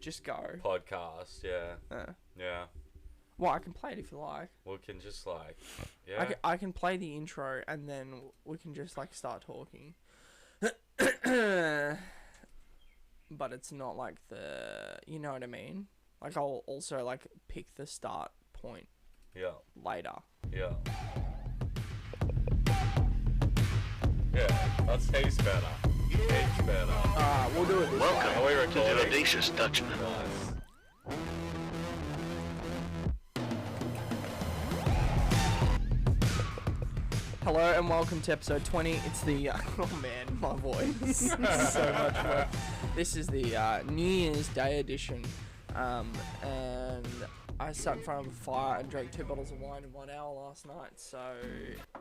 just go. podcast. Yeah. Yeah. Well, I can play it if you like. We can just like, yeah. I can play the intro and then we can just like start talking. But it's not like the, you know what I mean? Like I'll also like pick the start point. Yeah. Later. Yeah. Yeah. That's heaps better. Heaps better. We'll do it this way. Welcome to the Audacious Dutchman. Nice. Hello and welcome to episode 20. It's the, oh man, my voice. So much work. This is the New Year's Day edition. And I sat in front of a fire and drank 2 bottles of wine in 1 hour last night. So,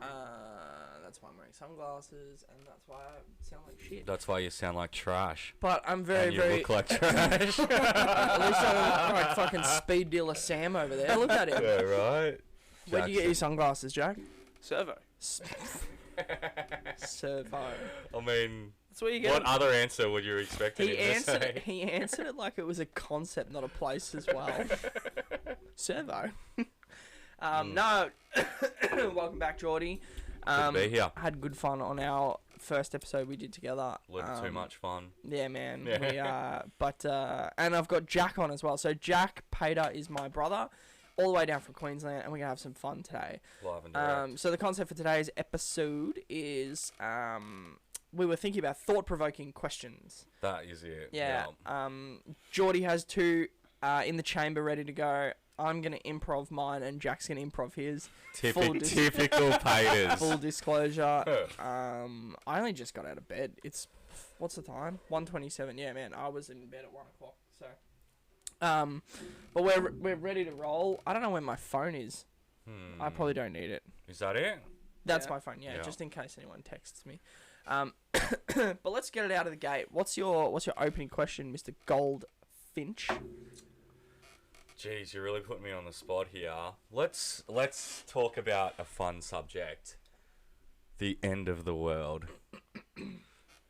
that's why I'm wearing sunglasses and that's why I sound like shit. That's why you sound like trash. But I'm very, and you very... look like trash. At least I look like fucking speed dealer Sam over there. Look at him. Yeah, right? Where'd you get your sunglasses, Jack? Servo. Servo. I mean, That's where you get what it. other answer would you expect him to say? He answered it like it was a concept, not a place as well. Servo. No. Welcome back, Jordie. Good to be here. Had good fun on our first episode we did together. A little too much fun. Yeah, man. Yeah. And I've got Jack on as well. So Jack Pater is my brother, all the way down from Queensland, and we're gonna have some fun today. Live and direct. So the concept for today's episode is we were thinking about thought-provoking questions. That is it. Yeah. Jordie has 2 in the chamber ready to go. I'm gonna improv mine, and Jack's gonna improv his. Typical Paters. Full disclosure. I only just got out of bed. It's what's the time? 1:27. Yeah, man. I was in bed at 1 o'clock. So. But we're ready to roll. I don't know where my phone is. I probably don't need it. Is that it? That's Yeah. my phone, yeah, Yeah. just in case anyone texts me. But let's get it out of the gate. What's your opening question, Mr. Goldfinch? Jeez, you're really putting me on the spot here. Let's talk about a fun subject. The end of the world.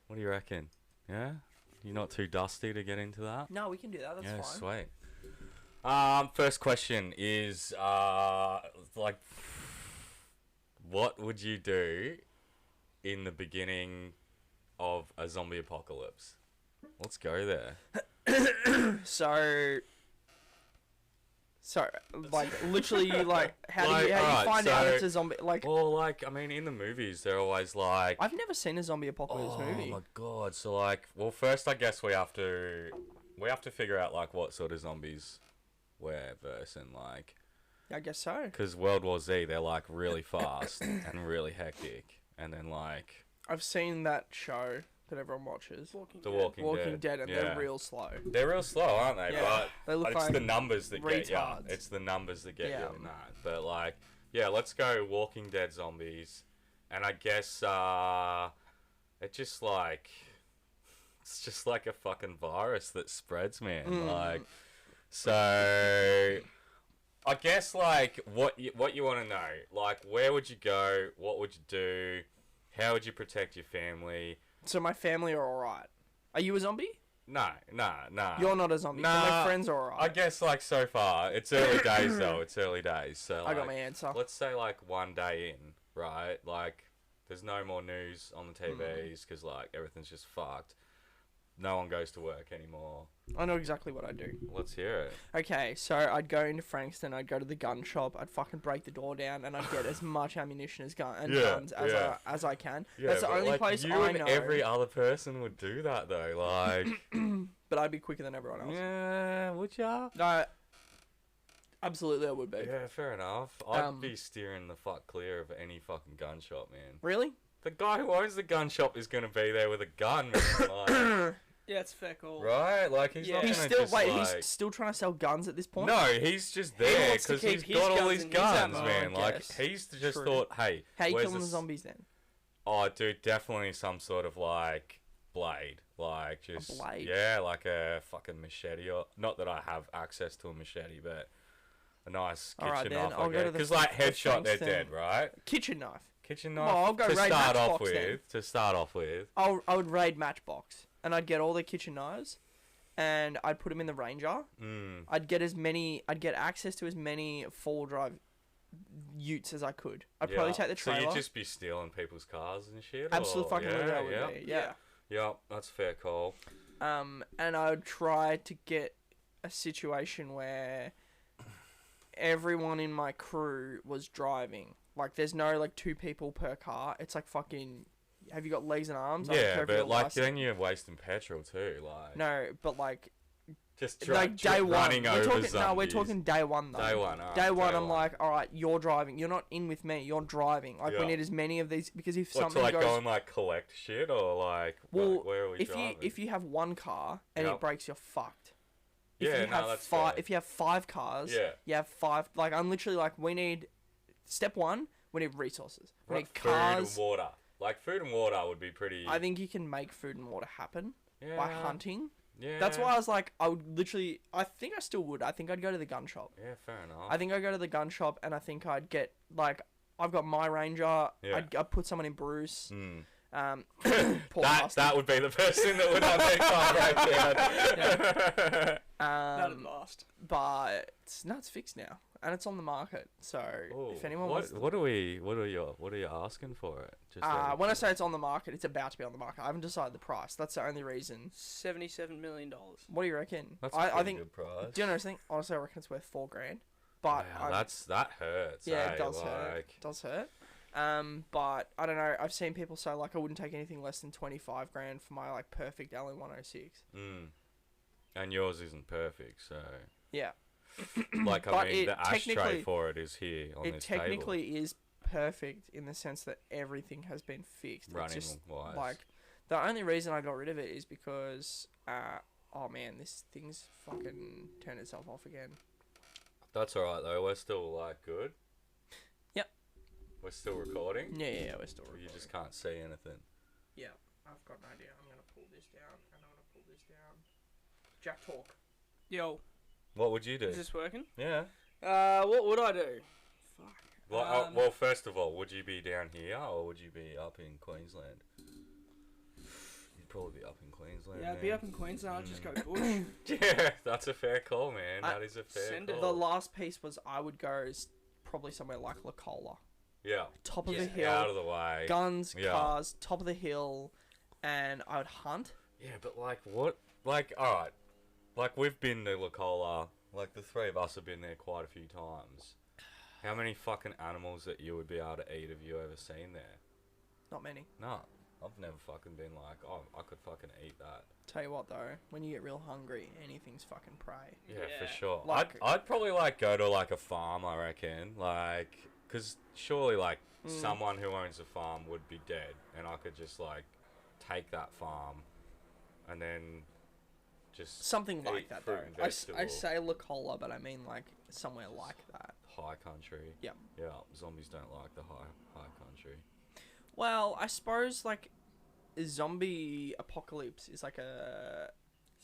What do you reckon? Yeah? You're not too dusty to get into that? No, we can do that. That's Yeah, fine. sweet. First question is, like, what would you do in the beginning of a zombie apocalypse? Let's go there. So, like, literally, like, how do you alright, find out it's a zombie? Like, Well, like, I mean, in the movies, they're always like... I've never seen a zombie apocalypse movie. Oh my god! So like, well, first I guess we have to figure out like what sort of zombies we're versing, like, I guess so. because World War Z, they're like really fast and really hectic, and then like I've seen that show that everyone watches, The Dead. Walking Dead, and yeah. they're real slow. They're real slow, aren't they? Yeah, they But look it's like the numbers that get you. retards. It's the numbers that get Yeah. you in that. But like, yeah, let's go Walking Dead zombies, and I guess it's just like a fucking virus that spreads, man. Like, so I guess like what you want to know, like, where would you go? What would you do? How would you protect your family? So my family are alright. Are you a zombie? Nah. You're not a zombie. So my friends are alright. I guess like so far, it's early days though. It's early days. So I got like, my answer. Let's say like 1 day in, right? Like, there's no more news on the TVs because like everything's just fucked. No one goes to work anymore. I know exactly what I do. Let's hear it. Okay, so I'd go into Frankston, I'd go to the gun shop, I'd fucking break the door down, and I'd get as much ammunition as guns as I can. That's the but, only like, place you I and know. every other person would do that though. Like, But I'd be quicker than everyone else. yeah, would ya? No, absolutely I would be. Yeah, fair enough. I'd be steering the fuck clear of any fucking gun shop, man. Really? The guy who owns the gun shop is gonna be there with a gun, man. Like, Yeah, it's fair call. right? Like, he's Yeah. not He's gonna still just, like... he's still trying to sell guns at this point? No, he's just there wants to because keep he's his got all guns these in his guns, ammo, man. I Like, guess. he's just True. thought, hey, How you where's killing the this- zombies then? Oh, dude, definitely some sort of, like, blade. Like, just... blade? Yeah, like a fucking machete. Or not that I have access to a machete, but a nice kitchen Alright, then, knife, I'll I go to guess. the Because, like, the headshot, they're Frankston. dead, right? Kitchen knife. Kitchen Well, knife I'll go to raid start Matchbox then. off with. I would raid Matchbox, and I'd get all the kitchen knives, and I'd put them in the Ranger. I'd get access to as many four-wheel drive utes as I could. I'd probably take the trailer. So you'd just be stealing people's cars and shit? Absolutely fucking literally, yeah. Yeah, that's a fair call. And I would try to get a situation where everyone in my crew was driving. Like, there's no, like, 2 people per car. It's like fucking... Have you got legs and arms? Yeah, but, like, then you're wasting petrol, too, like... No, but, like... Just like, day one. Running over zombies. No, we're talking day one, though. Day one, alright. Day one, I'm like, alright, you're driving. You're not in with me. You're driving. Like, we need as many of these... Because if something goes... go and, like, collect shit, or, like... Well, where are we driving? If you have one car and it breaks, you're fucked. That's fair. If you have 5 cars, you have 5... Like, I'm literally like, we need... Step 1, we need resources. We need cars. Food and water. Like, food and water would be pretty... I think you can make food and water happen by hunting. Yeah. That's why I was like, I would literally... I think I still would. I think I'd go to the gun shop. Yeah, fair enough. I think I'd go to the gun shop and I think I'd get, like... I've got my Ranger. Yeah. I'd put someone in Bruce. That would be the person that would have their car right there. That'd last. But it's fixed now, and it's on the market. So if anyone wants, what are you asking for it? Just when I say it's on the market, it's about to be on the market. I haven't decided the price. That's the only reason. $77 million. What do you reckon? That's I think. Good price. Do you know what I think? Honestly, I reckon it's worth $4,000. But that hurts. Yeah, it does hurt. It does hurt. But I don't know. I've seen people say like I wouldn't take anything less than $25,000 for my like perfect LE106. And yours isn't perfect, so yeah. Like I mean, the ashtray for it is here on this table. It technically is perfect in the sense that everything has been fixed. Running it's just, wise. Like the only reason I got rid of it is because oh man, this thing's fucking turned itself off again. That's alright though. We're still like good. Yep. We're still recording? Yeah, we're still recording. You just can't see anything. Yeah, I've got an idea. I'm going to pull this down, and I'm going to pull this down. Jack talk. Yo. What would you do? Is this working? Yeah. What would I do? Fuck. Well, first of all, would you be down here, or would you be up in Queensland? You'd probably be up in Queensland. Yeah, I'd be up in Queensland. I'd just go bush. Yeah, that's a fair call, man. That is a fair call. The last piece was I would go probably somewhere like Lacola. Yeah. Top of the hill. Out of the way. Guns, cars, top of the hill, and I would hunt. Yeah, but like what? Like, alright. Like, we've been to Lacola. Like, the 3 of us have been there quite a few times. How many fucking animals that you would be able to eat have you ever seen there? Not many. No. I've never fucking been like, oh, I could fucking eat that. Tell you what, though. When you get real hungry, anything's fucking prey. Yeah, for sure. Like, I'd probably, like, go to, like, a farm, I reckon. Like, because surely, like, someone who owns a farm would be dead. And I could just, like, take that farm and then just something like that, though. I say Lacola, but I mean, like, somewhere like that. High country. Yeah. Yeah, zombies don't like the high country. Well, I suppose, like, zombie apocalypse is like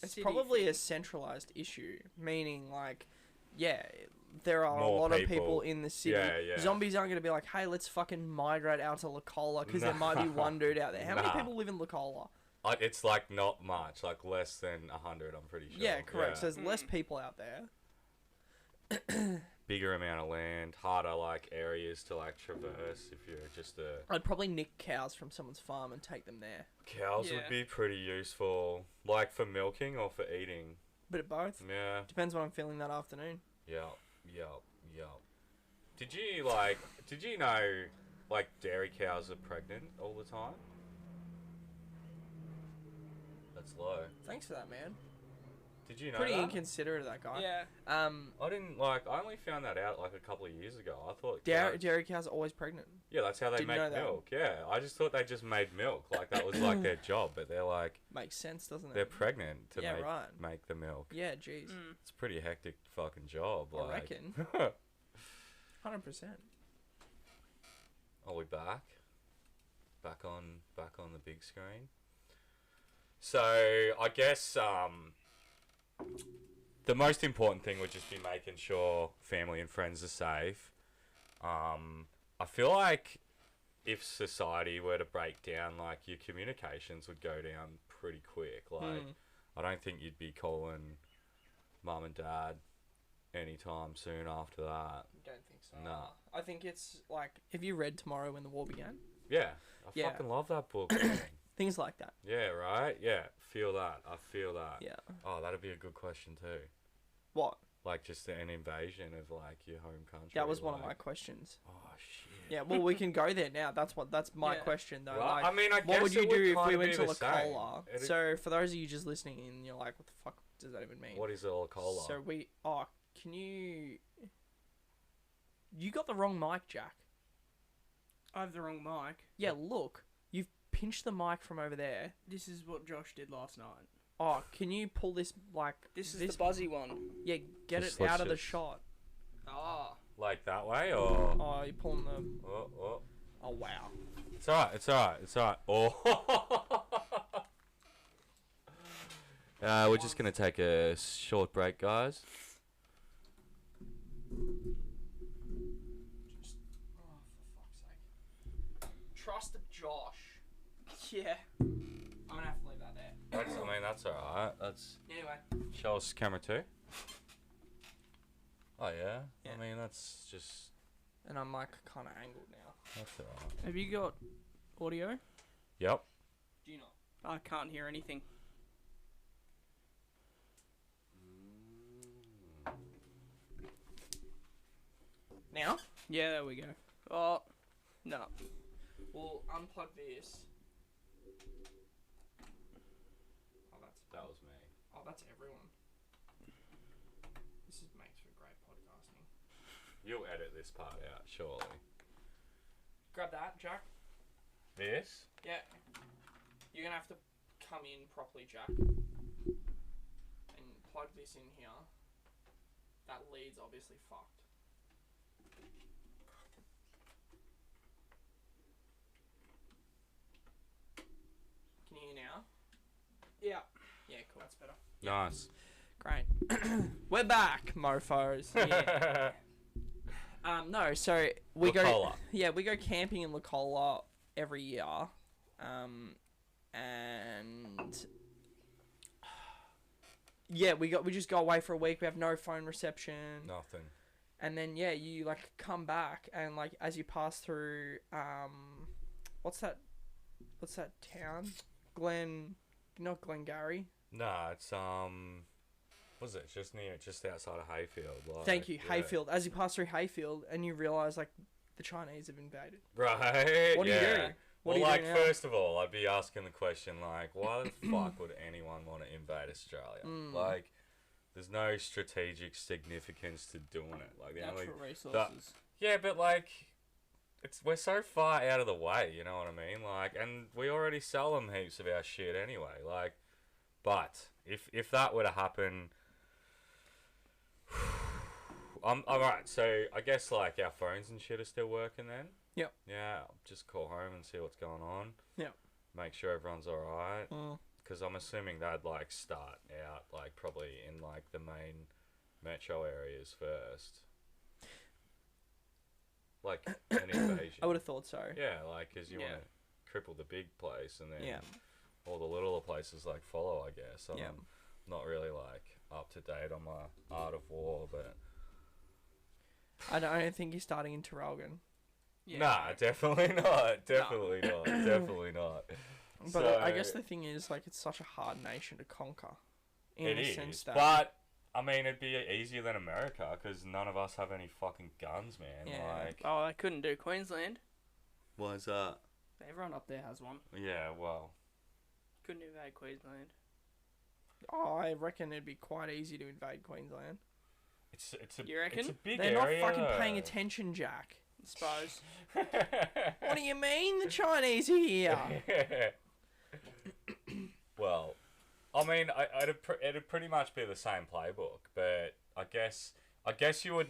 it's probably a centralized issue, meaning, like, yeah, there are more a lot of people in the city. Yeah. Zombies aren't going to be like, hey, let's fucking migrate out to Lacola, because there might be one dude out there. How many people live in Lacola? It's, like, not much, like, less than 100, I'm pretty sure. Yeah, correct. So there's less people out there. Bigger amount of land, harder, like, areas to, like, traverse if you're just I'd probably nick cows from someone's farm and take them there. Cows would be pretty useful, like, for milking or for eating. Bit of both. Yeah. Depends what I'm feeling that afternoon. Yeah. Did you know, like, dairy cows are pregnant all the time? That's low. Thanks for that, man. Did you know Pretty that? inconsiderate of that guy. Yeah. I didn't, like, I only found that out, like, a couple of years ago. I thought... Dairy cows are always pregnant. Yeah, that's how they make milk. Yeah, I just thought they just made milk. Like, that was, like, their job. But they're, like... Makes sense, doesn't it? They're pregnant to make the milk. Yeah, jeez. It's a pretty hectic fucking job. I reckon. 100%. Are we back? Back on the big screen? So, I guess, the most important thing would just be making sure family and friends are safe. I feel like if society were to break down, like, your communications would go down pretty quick. Like, I don't think you'd be calling mum and dad anytime soon after that. Don't think so. Nah. I think it's like, have you read Tomorrow When the War Began? Yeah, I Yeah. fucking love that book. Man. Things like that. Yeah, right? Yeah, feel that. I feel that. Yeah. Oh, that'd be a good question too. What? Like just an invasion of like your home country. That was one of like- my questions. Oh shit. Yeah, well, we can go there now. That's my Yeah. question though. Well, like, I mean, I what guess would you it do if kinda we be went to the La same. Cola? It'd- So for those of you just listening and you're like, what the fuck does that even mean? What is a La Cola? So can you got the wrong mic, Jack. I have the wrong mic. Yeah, look, you've pinched the mic from over there. This is what Josh did last night. Oh, can you pull this This is the buzzy one. Yeah, get Just it let's out of the just- shot. Ah. Like that way or? Oh, you're pulling the. Oh. Oh wow. It's alright. It's alright. Oh. We're just gonna take a short break, guys. Just, oh, for fuck's sake. Trust Josh. Yeah. I'm gonna have to leave that there. That's alright. That's Anyway. show us camera 2. Oh yeah. Yeah. I mean that's just And I'm like kind of angled now. that's alright. Have you got audio? Yep. Do you not? I can't hear anything. Now? Yeah, there we go. Oh, no. We'll unplug this. Oh, That was me. that's everyone. This makes for great podcasting. You'll edit this part out, surely. Grab that, Jack. This? Yeah. You're gonna have to come in properly, Jack. And plug this in here. That lead's obviously fucked. Can you hear now? Yeah. Yeah, cool. That's better. Nice. Great. We're back, mofos. Yeah. No, so we La go. Cola. Yeah, we go camping in La Cola every year, and yeah, we just go away for a week. We have no phone reception, Nothing. and then yeah, you like come back and like as you pass through, what's that town? Not Glengarry. Nah, it's was it just outside of Hayfield? Like, Thank you, yeah. Hayfield. As you pass through Hayfield, and you realise like the Chinese have invaded. Right. What do you yeah. do? What Well, do you like do now? first of all, I'd be asking the question like, why the fuck would anyone want to invade Australia? Mm. Like, there's no strategic significance to doing it. Like the only Natural resources. yeah, but like, we're so far out of the way. You know what I mean? Like, and we already sell them heaps of our shit anyway. Like, but if that were to happen. Alright, so I guess like our phones and shit are still working then? Yep. Yeah, I'll just call home and see what's going on. Yep. Make sure everyone's alright. Mm. Because I'm assuming they'd like start out like probably in like the main metro areas first. Like an invasion. I would have thought so. Yeah, like because you Yeah. want to cripple the big place and then Yeah. all the littler places like follow, I guess. I'm Yeah. not really like up to date on my art of war, but I don't think you're starting in Traralgon. Yeah. nah, definitely not. Definitely not. Definitely not. But So, I guess the thing is, like, it's such a hard nation to conquer. In it the is, sense that, but I mean, it'd be easier than America because none of us have any fucking guns, man. Yeah. Like, Oh, I couldn't do Queensland. why is that? Everyone up there has one. Yeah, well, Couldn't invade Queensland. oh, I reckon it'd be quite easy to invade Queensland. it's a You reckon? it's a big They're area. not fucking paying attention, Jack. I suppose. What do you mean the Chinese are here? Well, I mean, it'd pretty much be the same playbook, but I guess you would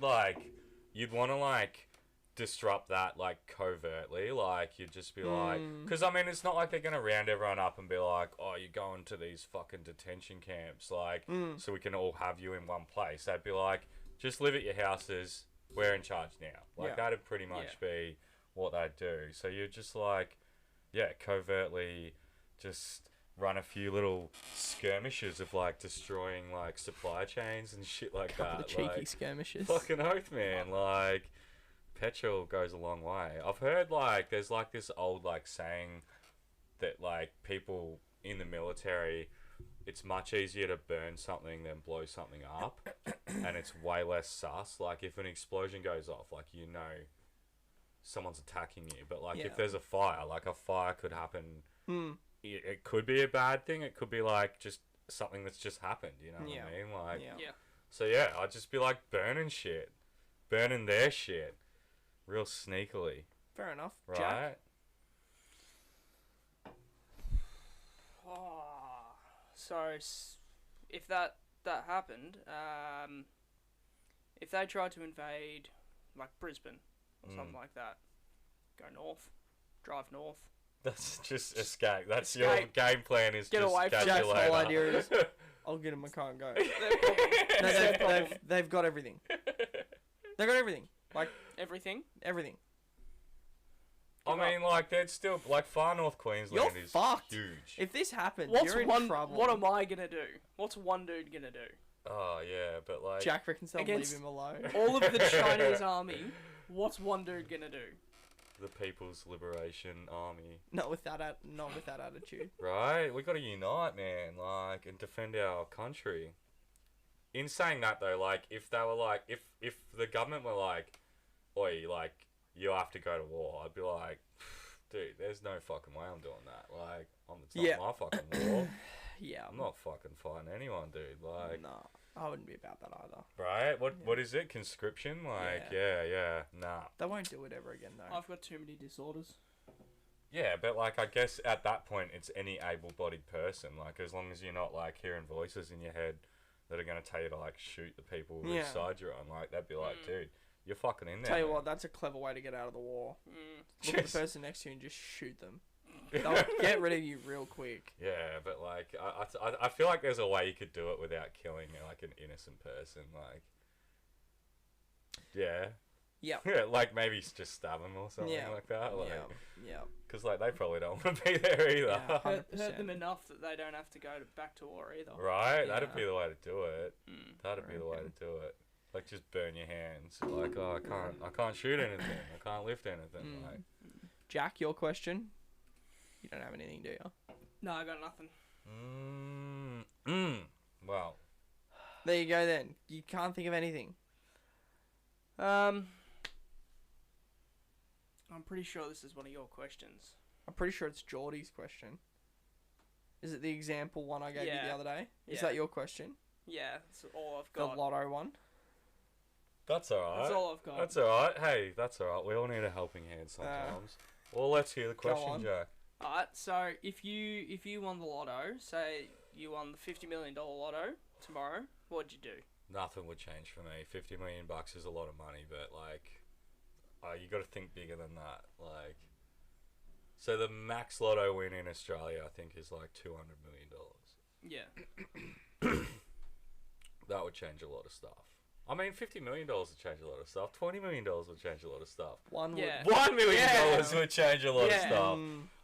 you'd want to like disrupt that like covertly, like you'd just be like, because I mean, it's not like they're gonna round everyone up and be like, oh, you're going to these fucking detention camps, like, so we can all have you in one place. They'd be like, just live at your houses. We're in charge now. Like Yeah. that'd pretty much be what they'd do. So you're just like, yeah, covertly just run a few little skirmishes of like destroying like supply chains and shit like Couple that. of cheeky like, skirmishes. fucking oath, man. Like, petrol goes a long way. I've heard like there's like this old like saying that like people in the military, it's much easier to burn something than blow something up, and it's way less sus. Like if an explosion goes off, like you know, someone's attacking you. But like if there's a fire, like a fire could happen. It could be a bad thing. It could be like just something that's just happened. You know what I mean? Like so yeah, I'd just be like burning shit, burning their shit, real sneakily. Fair enough. Right? Jack? Oh, so if that happened, if they tried to invade like Brisbane or something like that, go north, drive north. That's just escape. That's Escape. your game plan is Get just away from catch Jack's you whole later. idea is, I'll get in my car and go. Their problem. They've got everything. They've got everything. Like, Everything. everything. I mean, like, they'd still, like, far north Queensland You're is fucked. huge. If this happens, What's you're in one? trouble. What am I gonna do? What's one dude gonna do? Oh, yeah, but, like... Jack reckons they'll leave Against- him alone. All of the Chinese army. What's one dude gonna do? The People's Liberation Army. Not with that attitude. Right? We gotta unite, man, like, and defend our country. In saying that, though, like, if they were, like... If the government were, like, oi, like, you have to go to war, I'd be like... Dude, there's no fucking way I'm doing that. Like, it's not my fucking war. Yeah. I'm not fucking fighting anyone, dude. Like, No, I wouldn't be about that either. right? What is it? Conscription? Like, yeah. Nah. They won't do it ever again, though. I've got too many disorders. Yeah, but like, I guess at that point, it's any able-bodied person. Like, as long as you're not like hearing voices in your head that are gonna tell you to like shoot the people whose side you're on. Like, they'd be like, dude, you're fucking in there. Tell you man. what, that's a clever way to get out of the war. Look at Just- the person next to you and just shoot them. They'll get rid of you real quick. Yeah, but like, I feel like there's a way you could do it without killing like an innocent person. Like, yeah. Yeah. Like maybe just stab them or something like that. Like, Yeah. because like they probably don't want to be there either. Yeah. Hurt 100%. them enough that they don't have to go back to war either. Right? That'd Yeah. be the way to do it. That'd be the way to do it. Like, just burn your hands. Like, oh, I can't shoot anything. I can't lift anything. Like, Jack, your question? You don't have anything, do you? No, I got nothing. Well, There you go then. You can't think of anything. I'm pretty sure this is one of your questions. I'm pretty sure it's Jordie's question. Is it the example one I gave you the Yeah. other day? Is Yeah. that your question? Yeah, that's all I've The got. lotto one? that's alright. That's all I've got. That's alright. Hey, that's alright. We all need a helping hand sometimes. Well, let's hear the Go question, on. Jack. Alright, so if you won the lotto, say you won the $50 million lotto tomorrow, what'd you do? Nothing would change for me. $50 million is a lot of money, but like, you got to think bigger than that. Like, so the max lotto win in Australia, I think, is like $200 million. Yeah. That would change a lot of stuff. I mean, $50 million would change a lot of stuff. $20 million would change a lot of stuff. One Yeah. $1 million Yeah. would change a lot of Yeah. stuff.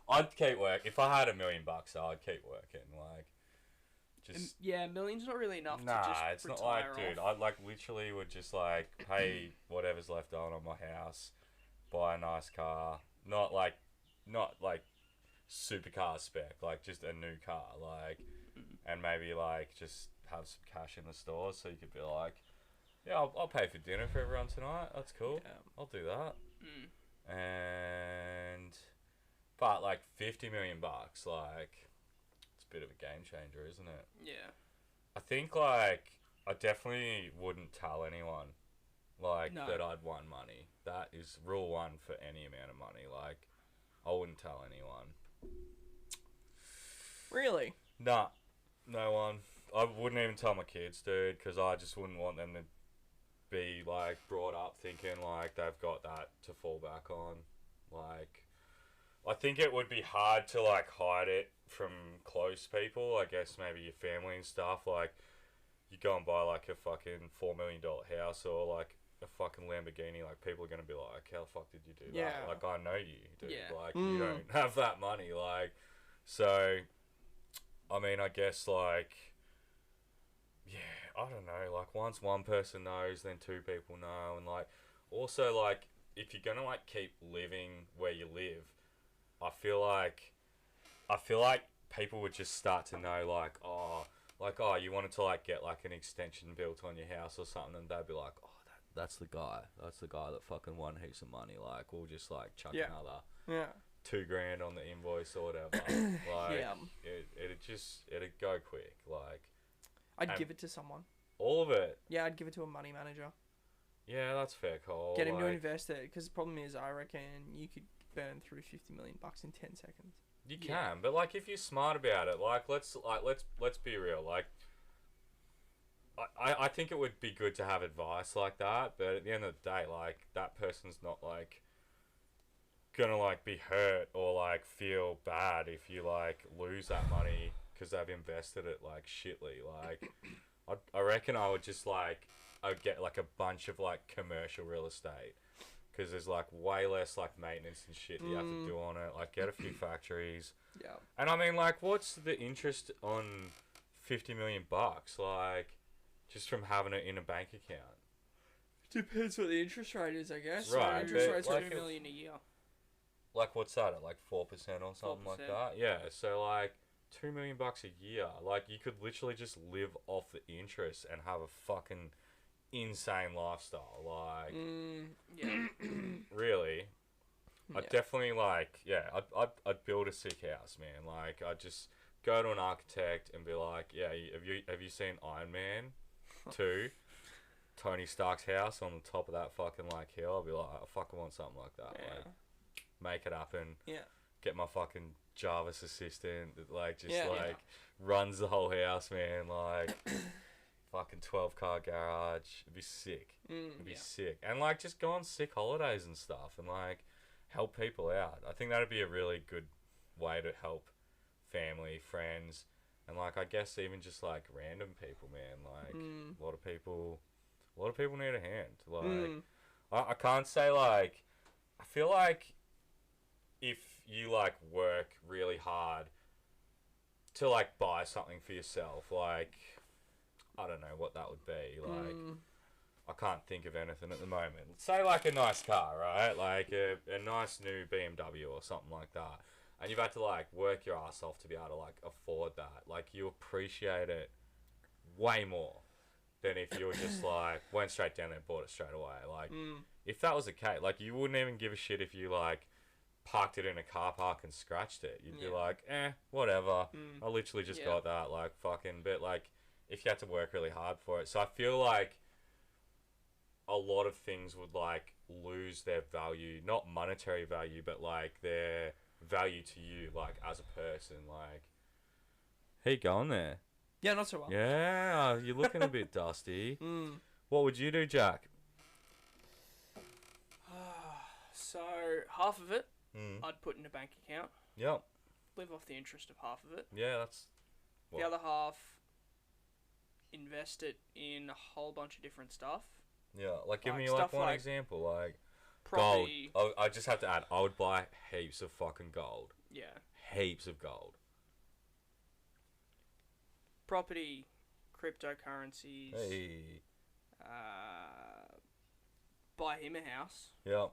I'd keep working. If I had $1 million, I'd keep working. Like, just Yeah, million's not really enough nah, to just it's not retire like, dude. off. I'd like literally would just like pay whatever's left on my house, buy a nice car, not like supercar spec, like just a new car, like, and maybe like just have some cash in the store so you could be like, yeah, I'll pay for dinner for everyone tonight. That's cool. Yeah. I'll do that. But like $50 million, like, it's a bit of a game changer, isn't it? Yeah. I think like I definitely wouldn't tell anyone like No. that I'd won money. That is rule one for any amount of money. Like, I wouldn't tell anyone. Really? Nah, no one. I wouldn't even tell my kids, dude, because I just wouldn't want them to be like brought up thinking like they've got that to fall back on. Like, I think it would be hard to like hide it from close people. I guess maybe your family and stuff. Like, you go and buy like a fucking $4 million house or like a fucking Lamborghini. Like, people are gonna be like, "How the fuck did you do Yeah. that?" Like, I know you, dude. Yeah. Like, you don't have that money. Like, so I mean, I guess, like, yeah, I don't know. Like, once one person knows, then two people know. And, like, also, like, if you're going to, like, keep living where you live, I feel like people would just start to know, like, oh, you wanted to, like, get, like, an extension built on your house or something, and they'd be like, oh, that's the guy. That's the guy that fucking won heaps of money. Like, we'll just, like, chuck another $2,000 on the invoice or whatever. Like, it'd go quick. Like, I'd give it to someone. all of it. Yeah, I'd give it to a money manager. Yeah, that's fair call. Get him to like, invest it, because the problem is, I reckon you could burn through $50 million in 10 seconds. You can, but like if you're smart about it, let's be real. Like, I think it would be good to have advice like that, but at the end of the day, like, that person's not like gonna like be hurt or like feel bad if you like lose that money because they've invested it like shitly. Like, I reckon I would just like I'd get like a bunch of like commercial real estate. Because there's, like, way less, like, maintenance and shit that you have to do on it. Like, get a few factories. Yeah. And, I mean, like, what's the interest on $50 million? Like, just from having it in a bank account? Depends what the interest rate is, I guess. Right. Interest rate's like, $2 million a year. like, what's that at? Like, 4% or something 4%. like that? Yeah, so, like, $2 million a year. Like, you could literally just live off the interest and have a fucking insane lifestyle. Like, Yeah. really, Yeah. I'd definitely like, I'd build a sick house, man. Like, I'd just go to an architect and be like, yeah, have you seen Iron Man 2? Tony Stark's house on the top of that fucking like hill. I'll be like, I fucking want something like that. Yeah. Like, make it happen. Yeah. Get my fucking Jarvis assistant that like just Yeah. like runs the whole house, man. Like. Fucking 12-car garage. It'd be sick. It'd be sick. And, like, just go on sick holidays and stuff and, like, help people out. I think that'd be a really good way to help family, friends, and, like, I guess even just, like, random people, man. Like, a lot of people need a hand. Like, I can't say, like, I feel like if you, like, work really hard to, like, buy something for yourself, like, I don't know what that would be. Like, I can't think of anything at the moment. Say, like, a nice car, right? Like, a nice new BMW or something like that. And you've had to, like, work your ass off to be able to, like, afford that. Like, you appreciate it way more than if you were just, like, went straight down there and bought it straight away. Like, if that was the case, like, you wouldn't even give a shit if you, like, parked it in a car park and scratched it. You'd be like, whatever. I literally just got that. Like, fucking, but, like, if you had to work really hard for it. So I feel like a lot of things would, like, lose their value, not monetary value, but, like, their value to you, like, as a person. Like, how you going there? Yeah, not so well. Yeah, you're looking a bit dusty. What would you do, Jack? So, half of it, I'd put in a bank account. Yep. Live off the interest of half of it. Yeah, that's... The other half, invest it in a whole bunch of different stuff. Yeah, like, give Like, me, like, stuff one like example, like... Property. Gold. I just have to add, I would buy heaps of fucking gold. Yeah. Heaps of gold. Property, cryptocurrencies. Hey. Buy him a house. Yep.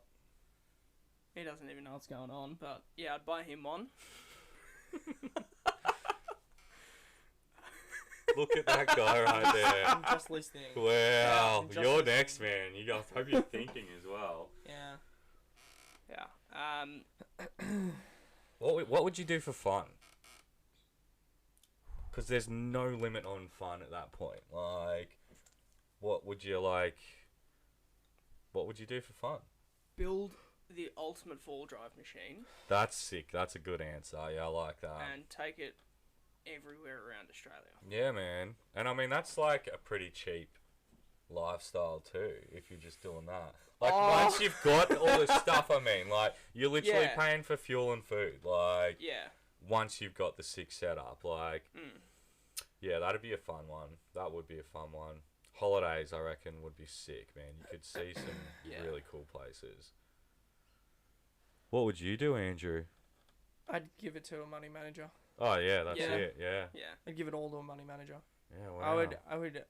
He doesn't even know what's going on, but yeah, I'd buy him one. Look at that guy right there. I'm just listening. Wow, I'm just you're listening. next, man. You guys hope you're thinking as well. Yeah. Yeah. What would you do for fun? Because there's no limit on fun at that point. Like, what would you like? What would you do for fun? Build the ultimate four drive machine That's sick. That's a good answer. Yeah, I like that. and take it everywhere around Australia. Yeah, man. And I mean, that's like a pretty cheap lifestyle too, if you're just doing that. Like, once you've got all this stuff, I mean, like, you're literally Yeah. paying for fuel and food. Like, Yeah. once you've got the sick setup, like, yeah, that'd be a fun one. That would be a fun one. Holidays, I reckon, would be sick, man. You could see some Yeah. really cool places. What would you do, Andrew? I'd give it to a money manager. Oh yeah, that's Yeah. it. Yeah. Yeah. I'd give it all to a money manager. Yeah. Wow. I would,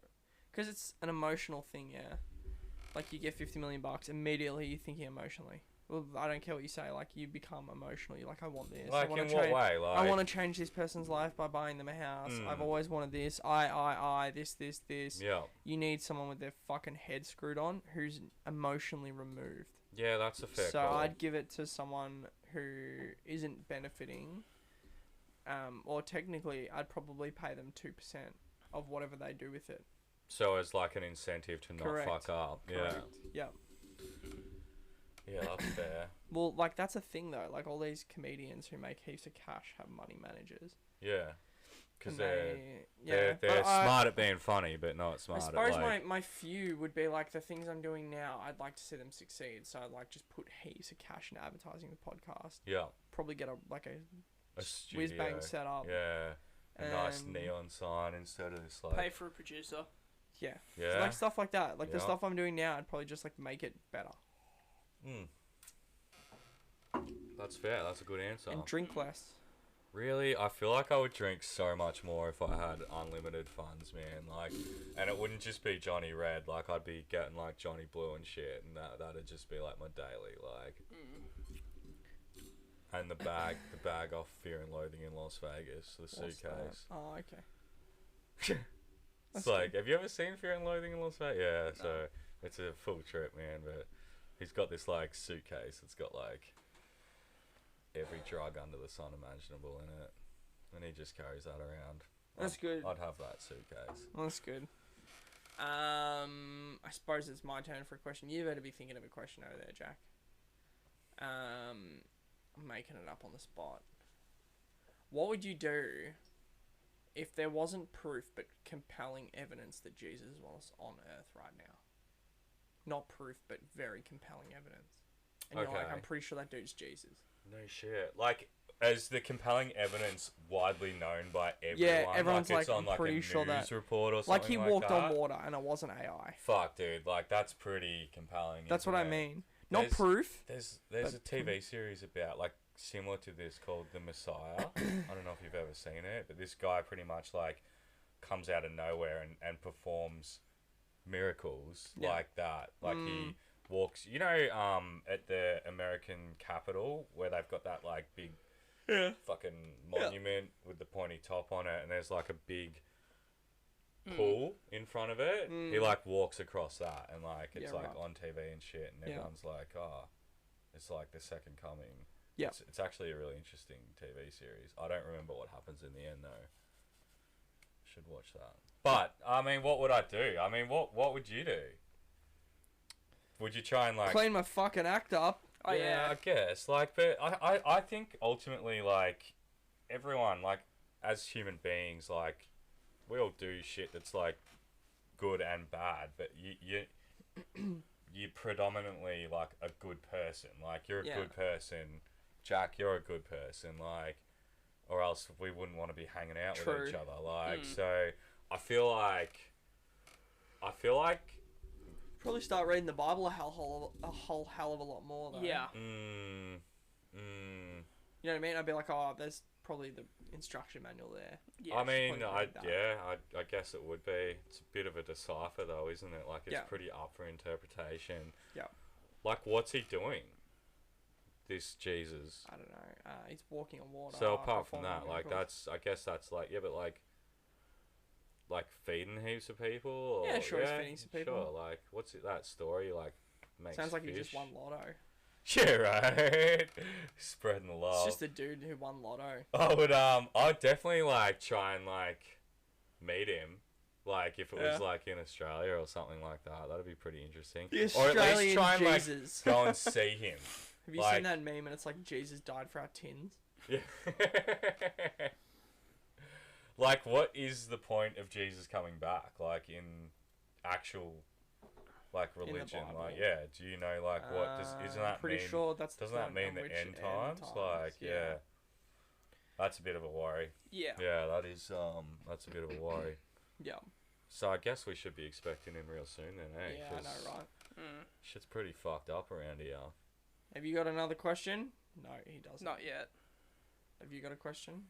because it's an emotional thing. Yeah, like you get 50 million bucks, immediately you're thinking emotionally. Well, I don't care what you say. Like you become emotional. You're like, I want this. Like I want in to what change. way? Like I want to change this person's life by buying them a house. I've always wanted this. This. Yeah. You need someone with their fucking head screwed on who's emotionally removed. Yeah, that's a fair So call. I'd give it to someone who isn't benefiting. Or technically, I'd probably pay them 2% of whatever they do with it. So as like an incentive to not Correct. fuck up. Correct. Yeah. Yeah, that's fair. Well, like that's a thing though. Like all these comedians who make heaps of cash have money managers. Yeah. Because And they're But smart at being funny, but not I smart at suppose like... my few would be like the things I'm doing now. I'd like to see them succeed. So I'd like just put heaps of cash into advertising the podcast. Yeah. Probably get a A whiz studio. bang set up. Yeah. A nice and- neon sign instead of this like... Pay for a producer. Yeah. Yeah. Like stuff like that. Like the Yeah. stuff I'm doing now, I'd probably just like make it better That's fair. That's a good answer. and drink less. Really, I feel like I would drink so much more if I had unlimited funds, man. Like, and it wouldn't just be Johnny Red. Like, I'd be getting like Johnny Blue and shit, and that'd just be like my daily. Like, and the bag off Fear and Loathing in Las Vegas, the What's that? suitcase. Oh, okay. It's like, have you ever seen Fear and Loathing in Las Vegas? Yeah, so it's a full trip, man. But he's got this like suitcase that's got like every drug under the sun imaginable in it, and he just carries that around. That's good. I'd have that suitcase. That's good. I suppose it's my turn for a question. You better be thinking of a question over there, Jack. I'm making it up on the spot. What would you do if there wasn't proof but compelling evidence that Jesus was on Earth right now? Not proof, but very compelling evidence. And you're like, Okay. I'm pretty sure that dude's Jesus. No shit. Like, is the compelling evidence widely known by everyone? Yeah, everyone's like, it's like, on I'm like pretty a sure news that- report or something Like he walked that. on water and it wasn't AI. Fuck, dude. Like, that's pretty compelling. That's what isn't I it? mean. Not There's- proof. There's But- a TV series about like similar to this called The Messiah. I don't know if you've ever seen it, but this guy pretty much like comes out of nowhere and performs miracles Yeah. like that. Like he walks, at the American Capitol where they've got that like big fucking monument with the pointy top on it, and there's like a big pool in front of it. He like walks across that, and like it's Yeah, like right. on TV and shit, and Yeah. everyone's like, oh, it's like the second coming. Yeah. It's actually a really interesting TV series. I don't remember what happens in the end though. Should watch that. But I mean, what would I do? I mean, what would you do? Would you try and like Clean my fucking act up. Oh yeah. I guess. Like, but I think ultimately, like, everyone, like, as human beings, like, we all do shit that's, like, good and bad, but you're predominantly, like, a good person. Like, you're a Yeah. good person. Jack, you're a good person. Like, or else we wouldn't want to be hanging out True. with each other. Like, so I feel like Probably start reading the Bible a whole hell of a lot more though. Yeah. mm, You know what I mean? I'd be like, oh, there's probably the instruction manual there. Yeah. I mean, probably read that. I guess it would be. It's a bit of a decipher, though, isn't it? Like, it's Yeah. pretty up for interpretation. Yeah. Like, what's he doing? This Jesus. I don't know. He's walking on water. So apart from performing that, like, miracles. I guess that's like, yeah, but like feeding heaps of people. Or, Yeah, sure, he's feeding some people. Sure, like, what's it, that story? Like, makes Sounds like fish. he just won lotto. Yeah, right. Spreading the love. It's just a dude who won lotto. I'd definitely like try and like meet him, like if it was Yeah. like in Australia or something like that. That'd be pretty interesting. The Or at least Australian try and Jesus. like go and see him. Have you like- seen that meme and it's like Jesus died for our tins? Yeah. Like, what is the point of Jesus coming back? Like in actual, like the religion. Bible. Like, yeah. Do you know like what does? Isn't that pretty mean? sure that's Doesn't the that point mean on the which end times? Like, yeah. That's a bit of a worry. Yeah. Yeah, that is that's a bit of a worry. Yeah. So I guess we should be expecting him real soon then, eh? Yeah, I 'Cause know, right? Shit's pretty fucked up around here. Have you got another question? No, he doesn't. Not yet. Have you got a question?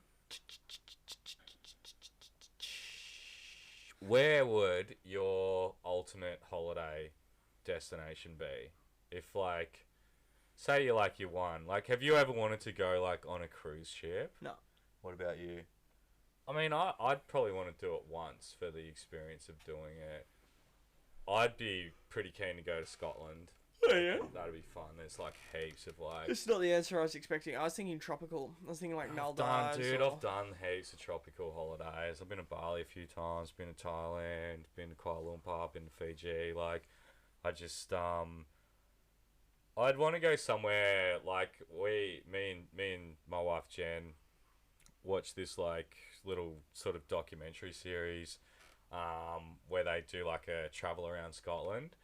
Where would your ultimate holiday destination be? If like, say you won. Like, have you ever wanted to go like on a cruise ship? No. What about you? I mean, I'd probably want to do it once for the experience of doing it. I'd be pretty keen to go to Scotland. Oh, yeah? That'd be fun. There's like heaps of like. It's not the answer I was expecting. I was thinking tropical. I was thinking like Maldives. I've done heaps of tropical holidays. I've been to Bali a few times. Been to Thailand. Been to Kuala Lumpur. Been to Fiji. Like, I just I'd want to go somewhere like me and my wife Jen watched this like little sort of documentary series, where they do like a travel around Scotland.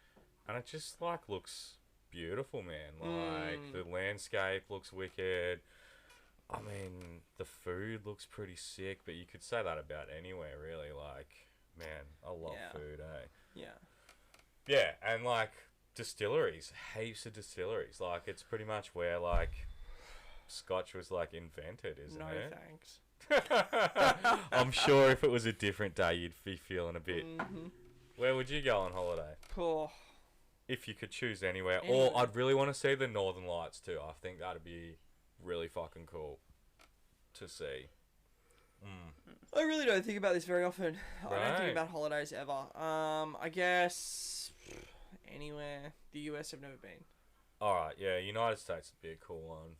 And it just, like, looks beautiful, man. Like, the landscape looks wicked. I mean, the food looks pretty sick, but you could say that about anywhere, really. Like, man, I love food, eh? Yeah. Yeah, and, like, distilleries. Heaps of distilleries. Like, it's pretty much where, like, Scotch was, like, invented, isn't it? No thanks. I'm sure if it was a different day, you'd be feeling a bit... Mm-hmm. Where would you go on holiday? Oh. If you could choose anywhere. Or I'd really want to see the Northern Lights too. I think that'd be really fucking cool to see. I really don't think about this very often. I don't Right. think about holidays ever. I guess anywhere. The US I've never been. Alright, yeah, United States would be a cool one.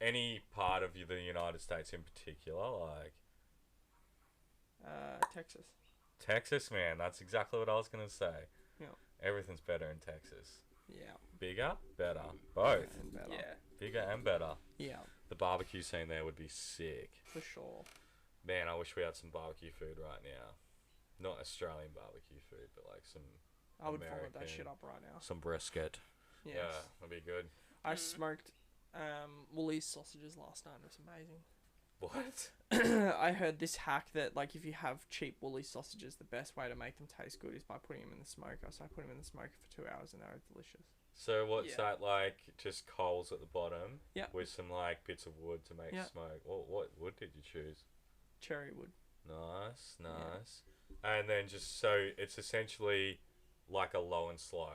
Any part of the United States in particular, like... Texas. Texas, man, that's exactly what I was going to say. Yeah. Everything's better in Texas. Yeah. Bigger, better. Both. And better. Yeah. Bigger and better. Yeah, The barbecue scene there would be sick. for sure. Man, I wish we had some barbecue food right now. Not Australian barbecue food, but like some I would follow that American. shit up right now. some brisket. Yes. Yeah, that'd be good. I smoked Woolies sausages last night. It was amazing. What? I heard this hack that like if you have cheap Woolies sausages, the best way to make them taste good is by putting them in the smoker. So I put them in the smoker for 2 hours and they were delicious. So what's Yeah. that like? Just coals at the bottom? Yeah. With some like bits of wood to make Yeah. smoke. What wood did you choose? Cherry wood. Nice, nice. And then just so it's essentially like a low and slow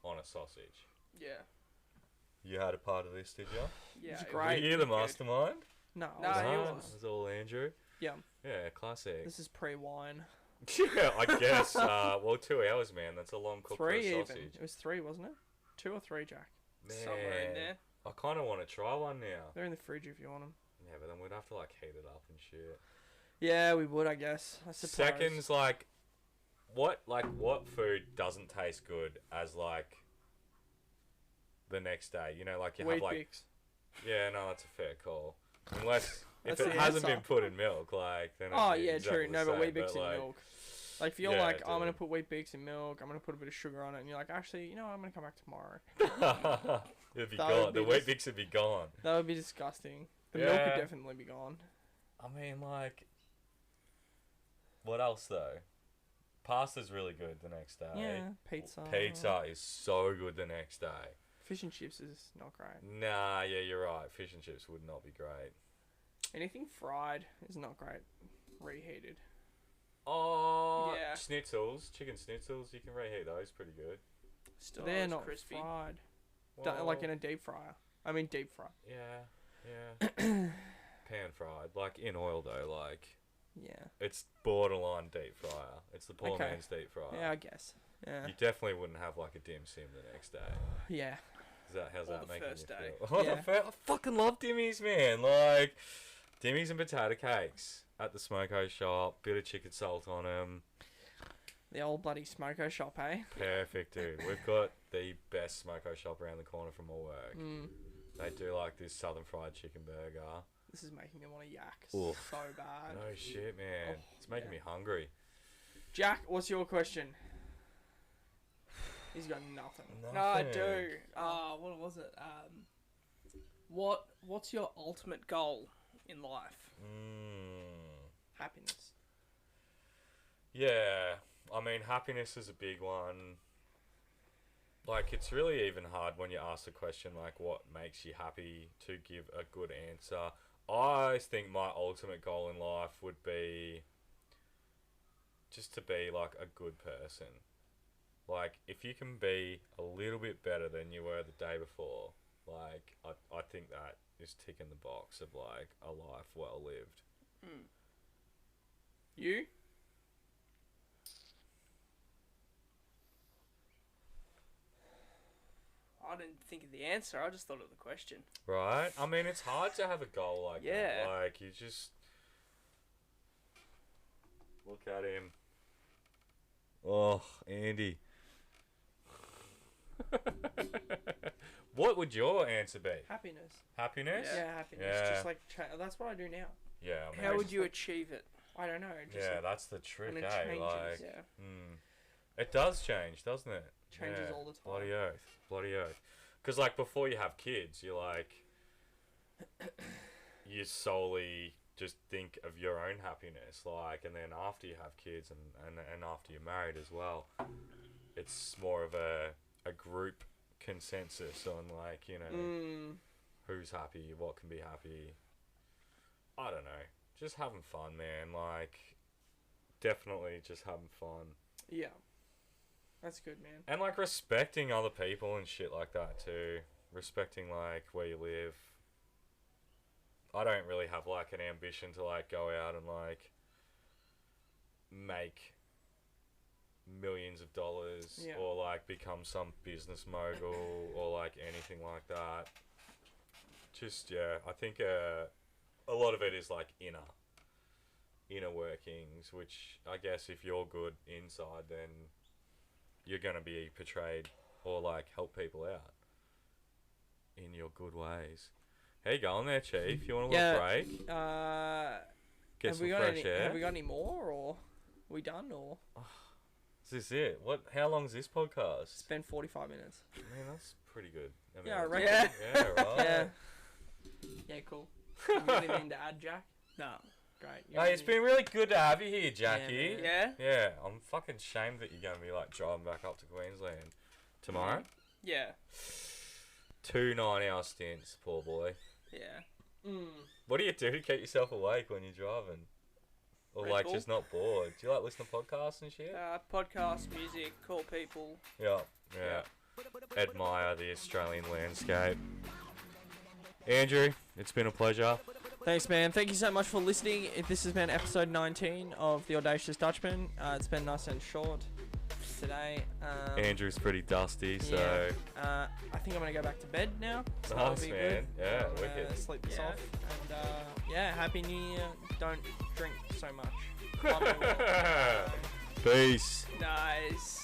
on a sausage. Yeah. You had a part of this, did you? Yeah. It's it great. Were was you the good. mastermind? No, No, I was he not. Nah, was. it was all Andrew. Yeah, Yeah, classic. this is pre-wine. Yeah, I guess. Well, 2 hours, man. That's a long cook for a 3 even. sausage. It was 3, wasn't it? 2 or 3, Jack. Man, Somewhere in there. I kind of want to try one now. They're in the fridge if you want them. Yeah, but then we'd have to like heat it up and shit. Yeah, we would, I guess. I suppose. Seconds, like what food doesn't taste good as like the next day? You know, like you Wheat have like Bix. yeah, no, that's a fair call. Unless if That's it the hasn't answer. been put in milk, like then. Oh it'd be yeah, exactly true. the No, but same, Wheat Bix in like, milk. Like if you're Yeah, like, I'm gonna dude. put Wheat Bix in milk. I'm gonna put a bit of sugar on it, and you're like, actually, you know, what, I'm gonna come back tomorrow. it'd be That gone. would The be Wheat dis- Bix would be gone. That would be disgusting. The milk Yeah. would definitely be gone. I mean, like, what else though? Pasta's really good the next day. Yeah, pizza. Pizza is so good the next day. Fish and chips is not great. Nah, yeah, you're right. Fish and chips would not be great. Anything fried is not great. Reheated. Oh, Yeah. schnitzels, chicken schnitzels, you can reheat those pretty good. Still They're not not as crispy. fried. Well, Like in a deep fryer. I mean deep fry. yeah, pan fried, like in oil though, like Yeah. it's borderline deep fryer. It's the poor Okay. man's deep fryer. Yeah, I guess. Yeah. You definitely wouldn't have like a dim sim the next day. Yeah. How's Or that the making first you day. feel? Oh, Yeah. I fucking love dimmies, man. Like dimmies and potato cakes at the smoko shop. Bit of chicken salt on them. The old bloody smoko shop, eh? Perfect, dude. We've got the best smoko shop around the corner from my work. Mm. They do like this southern fried chicken burger. This is making me want to yak Oof. so bad. No shit, man. Oh, It's making yeah. me hungry. Jack, what's your question? He's got nothing. No, I Nothing. do. What was it? What's your ultimate goal in life? Happiness. Yeah, I mean, happiness is a big one. Like, it's really even hard when you ask the question, like, what makes you happy to give a good answer. I think my ultimate goal in life would be just to be like a good person. Like, if you can be a little bit better than you were the day before, like, I think that is ticking the box of like a life well lived. You? I didn't think of the answer. I just thought of the question. Right? I mean, it's hard to have a goal like Yeah. that. Like, you just look at him. Oh, Andy. What would your answer be? Happiness. Happiness? Yeah, happiness. Yeah. Just like that's what I do now. Yeah. I mean, How would you achieve it? I don't know. Just Yeah, like, that's the trick, and it eh? changes. Like, Yeah. it does change, doesn't it? Changes Yeah. all the time. Bloody oath. Bloody oath. Because, like, before you have kids, you're like, you solely just think of your own happiness. Like, and then after you have kids and after you're married as well, it's more of a group consensus on, like, you know, who's happy, what can be happy. I don't know. Just having fun, man. Like, definitely just having fun. Yeah. That's good, man. And, like, respecting other people and shit like that, too. Respecting, like, where you live. I don't really have, like, an ambition to, like, go out and, like, make millions of dollars or, like, become some business mogul or, like, anything like that. Just, yeah, I think a lot of it is, like, inner workings, which I guess if you're good inside, then you're going to be portrayed or, like, help people out in your good ways. How you going there, Chief? You want a little break? Get some fresh air? Have we got any more, or are we done, or? Is this it? How long is this podcast? It's been 45 minutes. Man, that's pretty good. I mean, Yeah, I reckon. Yeah, right. Yeah. Yeah, cool. You got anything to add, Jack? No. Great. Hey, it's been really good to have you here, Jackie. Yeah, Yeah? Yeah, I'm fucking shamed that you're going to be, like, driving back up to Queensland tomorrow. Yeah. 2 9-hour stints, poor boy. Yeah. What do you do to keep yourself awake when you're driving? Or, Red like, Bull. just not bored? Do you, like, listen to podcasts and shit? Podcast, music, call people. Yeah. Admire the Australian landscape. Andrew, it's been a pleasure. Thanks, man. Thank you so much for listening. This has been episode 19 of The Audacious Dutchman. It's been nice and short today. Andrew's pretty dusty, so... I think I'm going to go back to bed now. So that'll Nice, be man. good. Yeah, I'll, wicked. sleep this Yeah. off. And, Happy New Year. Don't drink so much. Love you all. Peace. Nice.